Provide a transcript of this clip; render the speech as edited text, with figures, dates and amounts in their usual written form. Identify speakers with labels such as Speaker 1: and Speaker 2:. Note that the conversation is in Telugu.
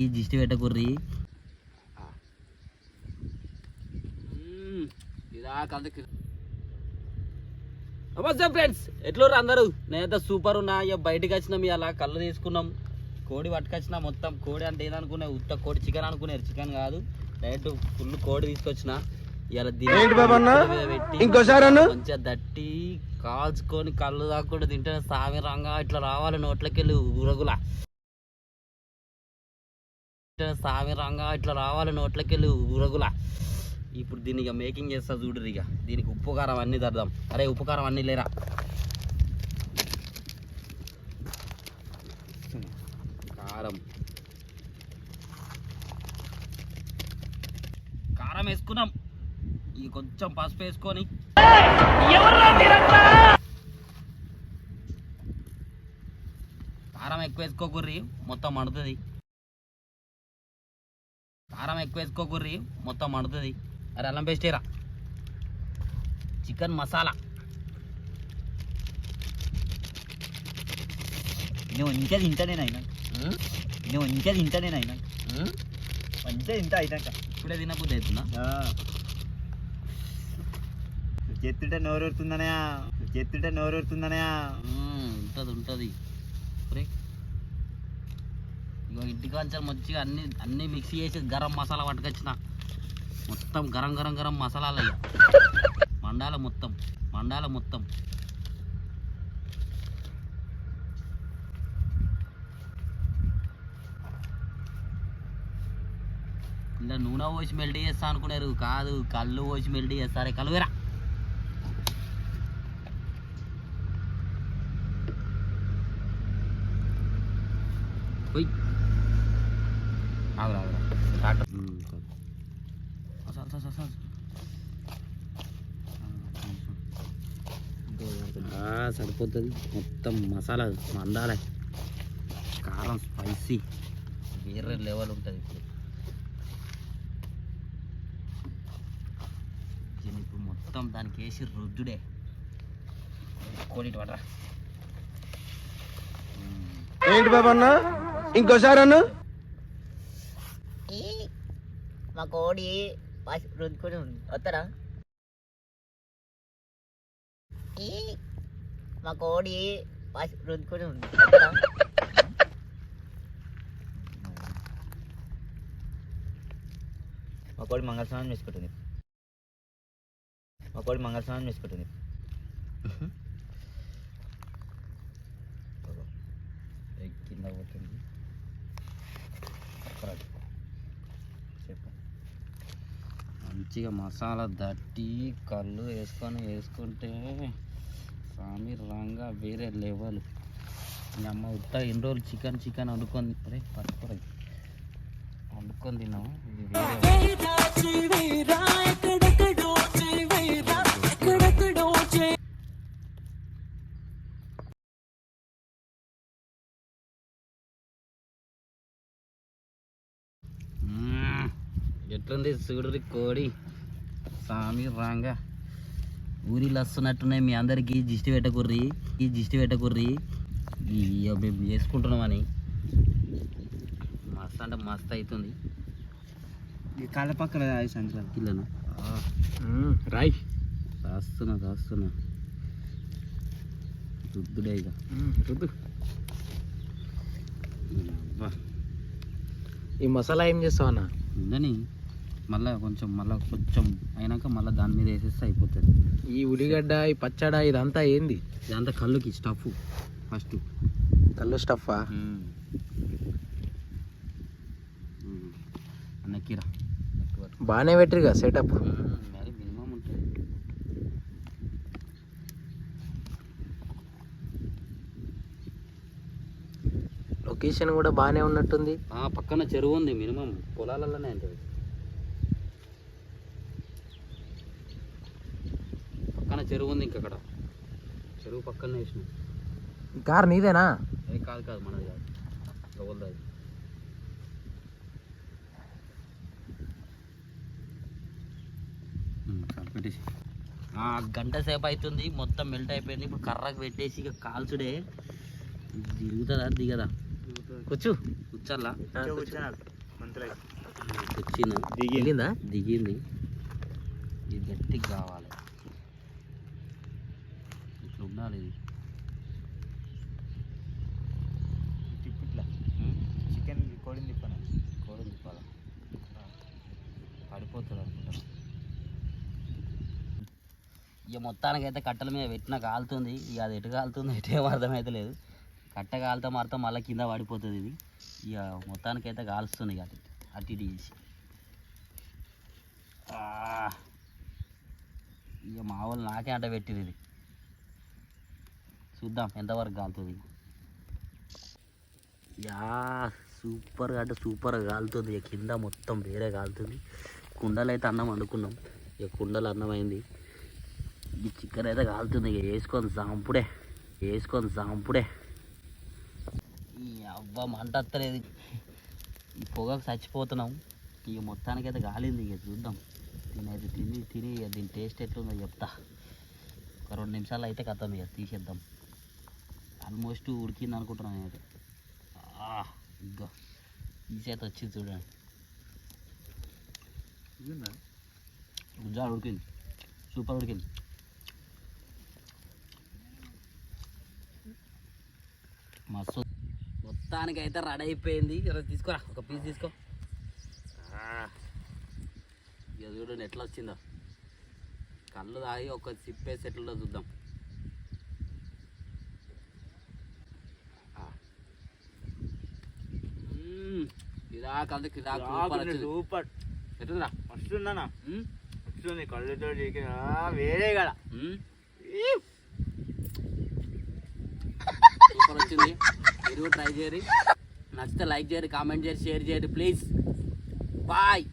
Speaker 1: ఈ దిష్టి పెట్టకుర్రి. నమస్తే ఫ్రెండ్స్, ఎట్లూరు అందరూ? నేనైతే సూపర్ ఉన్నా. ఇక బయటకు వచ్చినాం, అలా కళ్ళు తీసుకున్నాం, కోడి పట్టుకొచ్చిన. మొత్తం కోడి అంటే ఏదనుకున్నా, ఉత్త కోడి చికెన్ అనుకున్నారు. చికెన్ కాదు, డైరెక్ట్ ఫుల్ కోడి తీసుకొచ్చిన. ఇలా మంచిగా దట్టి కాల్చుకొని కళ్ళు దాక్కుండా తింటే సామి రంగా ఇట్లా రావాలి నోట్లకెళ్ళి ఉరగులా. సామి రంగా ఇట్లా రావాలి నోట్లకెళ్ళి ఉరగులా. ఇప్పుడు దీన్ని ఇక మేకింగ్ చేస్తా చూడరు. ఇక దీనికి ఉప్పు కారం అన్నీ తరదాం. అరే ఉప్పు కారం అన్నీ లేరా? కారం కారం వేసుకున్నాం. ఇక కొంచెం పసుపు వేసుకొని కారం ఎక్కువ వేసుకోకుర్రి, మొత్తం మండుతుంది. కారం ఎక్కువ వేసుకోకుర్రి, మొత్తం మండుతుంది. అరే అల్లం పేస్ట్ ఏరా. చికెన్ మసాలా
Speaker 2: నువ్వు ఇంకా తింటానేనైనా నువ్వు ఇంకా తింటానేనైనా మంచిగా తింటా అయినాక
Speaker 1: ఇప్పుడే తినబుద్ధి అవుతుందా?
Speaker 2: చెత్తుంటే నోరుతుందనయా, చెత్తుంటే నోరుతుందనయా.
Speaker 1: ఉంటుంది ఉంటుంది. ఇగో ఇంటికి వచ్చాను మంచిగా అన్నీ మిక్సీ చేసి గరం మసాలా పట్టుకొచ్చిన. మొత్తం గరం గరం గరం మసాలాలు అయ్యా మండాల మొత్తం. ఇలా నూనె పోసి మెల్ట్ చేస్తా అనుకున్నారు, కాదు కళ్ళు పోసి మెల్ట్ చేస్తారే. కలువేరా. పోయి ఆగురా సరిపోతుంది. మొత్తం మసాలా మండాలి, కారం స్పైసీ వేరే లెవెల్ ఉంటుంది. ఇప్పుడు మొత్తం దానికి వేసి రుద్దుడే. కోడి పడరా.
Speaker 3: ఏంటి బాబన్న, ఇంకోసారి అన్న.
Speaker 2: మా కోడి రుద్దుకొని వస్తారా? మా కోడి రుద్దుకొని వస్తారా? మా కోడి మంగళస్నానం చేసుకుంటుంది.
Speaker 1: కింద పోతుంది. మంచిగా మసాలా దట్టి కళ్ళు వేసుకుంటే స్వామి రంగా వేరే లెవెల్. అమ్మ ఉత్త ఎన్ని రోజులు చికెన్ వండుకొని పట్టుకోరా వండుకొని తిన్నాము. ఇది ఎట్లుంది చూడురి కోడి సామి రాంగా. ఊరిలో వస్తున్నట్టున్నాయి మీ అందరికీ. దిష్టి పెట్టకుర్రి. మేము చేసుకుంటున్నామని మస్తు అంటే మస్తు అవుతుంది.
Speaker 2: కాళ్ళ పక్కన
Speaker 1: కిలోనా రాయి రాస్తున్నా రుద్దుడే. ఇక రుద్దు.
Speaker 2: ఈ మసాలా ఏం చేస్తావు అన్న?
Speaker 1: ఉందని మళ్ళీ కొంచెం అయినాక మళ్ళీ దాని మీద వేసేస్తే అయిపోతుంది.
Speaker 2: ఈ ఉల్లిగడ్డ, ఈ పచ్చడ, ఇదంతా ఏంది?
Speaker 1: ఇదంతా కళ్ళుకి స్టఫ్. ఫస్ట్
Speaker 2: కళ్ళు స్టఫా?
Speaker 1: అన్నకిరా
Speaker 2: బాగానే పెట్టిరుగా సెటప్.
Speaker 1: మరి మినిమం ఉంటుంది.
Speaker 2: లొకేషన్ కూడా బాగానే ఉన్నట్టుంది.
Speaker 1: పక్కన చెరువు ఉంది, మినిమం పొలాలలోనే ఉంటుంది. పక్కన చెరువు ఉంది. ఇంకక్కడ చెరువు పక్కనే వేసినాం.
Speaker 2: కార్ నీదేనా?
Speaker 1: కాదు మనది కాదు, ఎవరిది. పెట్టేసి గంట సేపు అవుతుంది. మొత్తం మెల్ట్ అయిపోయింది. ఇప్పుడు కర్రకు పెట్టేసి ఇక కాల్చుడే. తిరుగుతుందా దిగదా? కూర్చోాలా తెచ్చిన
Speaker 2: దిగిందా?
Speaker 1: దిగింది. ఇది గట్టిగా కావాలి, ఇట్లా ఉండాలి. ఇది
Speaker 2: తిప్పిట్లా చికెన్ కోడిని తిప్పాను.
Speaker 1: కోడి తిప్పాలా, పడిపోతుంది అనుకుంటాను. ఇక మొత్తానికి అయితే కట్టెల మీద పెట్టినా కాలుతుంది. ఇక అది ఎటు కాలుతుంది ఎటేం అర్థమైతే లేదు. కట్ట కాలుతా మారుతాం మళ్ళీ కింద పడిపోతుంది ఇది. ఇక మొత్తానికైతే కాలుస్తుంది ఇక అటు ఇటు చేసి. ఇక మా వాళ్ళు నాకే అంట పెట్టింది ఇది. చూద్దాం ఎంతవరకు కాలుతుంది. యా సూపర్గా అంటే సూపర్గా కాలుతుంది. ఇక కింద మొత్తం వేరే కాలుతుంది. కుండలు అయితే అన్నం వండుకున్నాం, ఇక కుండలు అన్నం అయింది. ఈ చికెన్ అయితే కాలుతుంది. ఇక వేసుకొని సాంపుడే ఈ అవ్వ మంట వస్తలేదు. ఈ పొగకు చచ్చిపోతున్నాం. ఇక మొత్తానికైతే కాలింది. ఇక చూద్దాం తిని ఇక దీని టేస్ట్ ఎట్లుందో చెప్తా. ఒక 2 నిమిషాలు అయితే కథం ఇక తీసేద్దాం. ఆల్మోస్ట్ ఉడికింది అనుకుంటున్నాను నేనైతే. ఇంకా తీసేత వచ్చింది చూడండి. గుజ్జాలు ఉడికింది, సూపర్ ఉడికింది. మస్తు మొత్తానికి అయితే రెడీ అయిపోయింది. తీసుకోరా ఒక పీస్ తీసుకో. ఇక చూడండి ఎట్లా వచ్చిందో. కళ్ళు తాగి ఒక సిప్పేసి ఎట్లుందో చూద్దాం.
Speaker 2: సూపర్
Speaker 1: ఎట్లుందా?
Speaker 2: వస్తుందన్నా, వస్తుంది. కళ్ళుతో వేరే కదా.
Speaker 1: సూపర్ వచ్చింది. మీరు ట్రై చేయరు. నచ్చితే లైక్ చేయరు, కామెంట్ చేయరు, షేర్ చేయరు ప్లీజ్. బాయ్.